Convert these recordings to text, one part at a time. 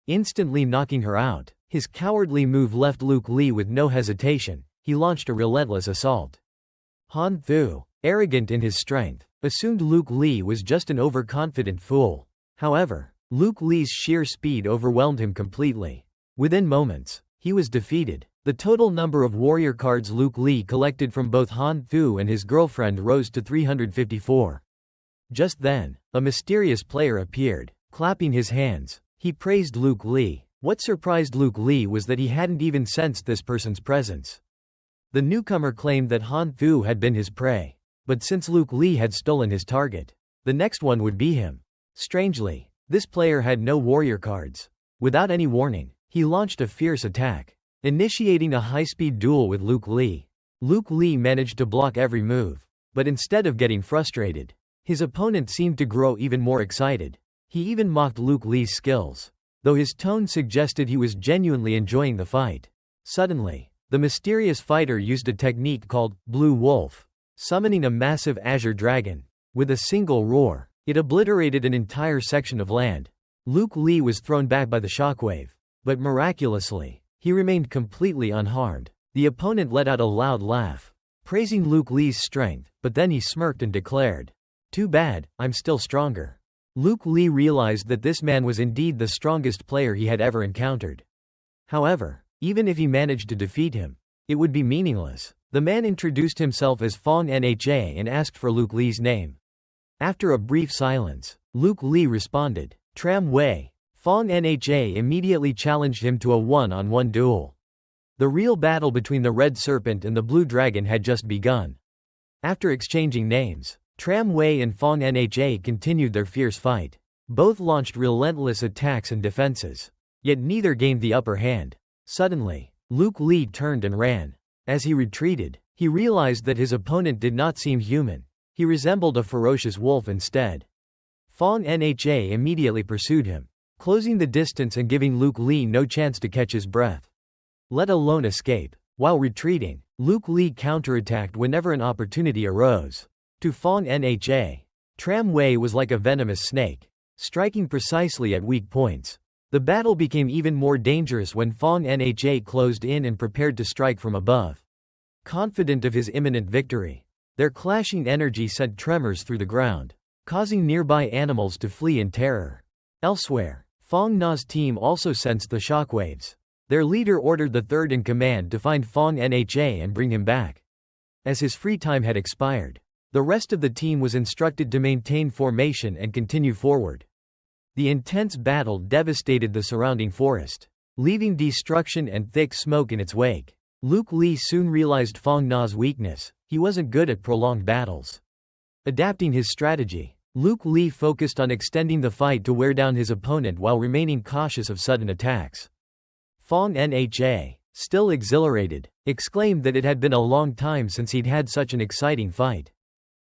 instantly knocking her out. His cowardly move left Luke Lee with no hesitation. He launched a relentless assault. Han Thu, arrogant in his strength, assumed Luke Lee was just an overconfident fool. However, Luke Lee's sheer speed overwhelmed him completely. Within moments, he was defeated. The total number of warrior cards Luke Lee collected from both Han Thu and his girlfriend rose to 354. Just then, a mysterious player appeared. Clapping his hands, he praised Luke Lee. What surprised Luke Lee was that he hadn't even sensed this person's presence. The newcomer claimed that Han Thu had been his prey, but since Luke Lee had stolen his target, the next one would be him. Strangely, this player had no warrior cards. Without any warning, he launched a fierce attack, initiating a high-speed duel with Luke Lee. Luke Lee managed to block every move, but instead of getting frustrated, his opponent seemed to grow even more excited. He even mocked Luke Lee's skills, though his tone suggested he was genuinely enjoying the fight. Suddenly, the mysterious fighter used a technique called Blue Wolf, summoning a massive azure dragon. With a single roar, it obliterated an entire section of land. Luke Lee was thrown back by the shockwave, but miraculously, he remained completely unharmed. The opponent let out a loud laugh, praising Luke Lee's strength, but then he smirked and declared, "Too bad, I'm still stronger." Luke Lee realized that this man was indeed the strongest player he had ever encountered. However, even if he managed to defeat him, it would be meaningless. The man introduced himself as Fong Nha and asked for Luke Lee's name. After a brief silence, Luke Lee responded, "Tram Wei." Fong Nha immediately challenged him to a one-on-one duel. The real battle between the Red Serpent and the Blue Dragon had just begun. After exchanging names, Tram Wei and Fong Nha continued their fierce fight. Both launched relentless attacks and defenses, yet neither gained the upper hand. Suddenly, Luke Lee turned and ran. As he retreated, he realized that his opponent did not seem human. He resembled a ferocious wolf instead. Fong Nha immediately pursued him, closing the distance and giving Luke Lee no chance to catch his breath, let alone escape. While retreating, Luke Lee counterattacked whenever an opportunity arose. To Fong Nha, Tram Wei was like a venomous snake, striking precisely at weak points. The battle became even more dangerous when Fong Nha closed in and prepared to strike from above. Confident of his imminent victory, their clashing energy sent tremors through the ground, causing nearby animals to flee in terror. Elsewhere, Fong Na's team also sensed the shockwaves. Their leader ordered the third in command to find Fong Nha and bring him back. As his free time had expired, the rest of the team was instructed to maintain formation and continue forward. The intense battle devastated the surrounding forest, leaving destruction and thick smoke in its wake. Luke Lee soon realized Fong Na's weakness. He wasn't good at prolonged battles. Adapting his strategy, Luke Lee focused on extending the fight to wear down his opponent while remaining cautious of sudden attacks. Fong Nha, still exhilarated, exclaimed that it had been a long time since he'd had such an exciting fight.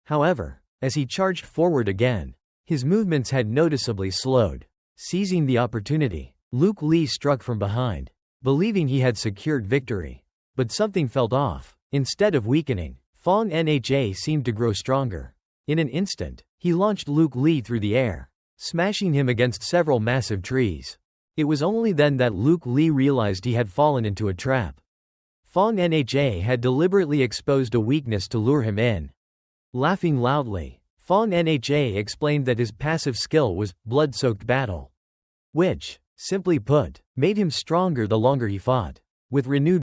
However, as he charged forward again, his movements had noticeably slowed. Seizing the opportunity, Luke Lee struck from behind, believing he had secured victory. But something felt off. Instead of weakening, Fong Nha seemed to grow stronger. In an instant, he launched Luke Lee through the air, smashing him against several massive trees. It was only then that Luke Lee realized he had fallen into a trap. Fong Nha had deliberately exposed a weakness to lure him in. Laughing loudly, Fong Nha explained that his passive skill was blood-soaked battle, which, simply put, made him stronger the longer he fought. With renewed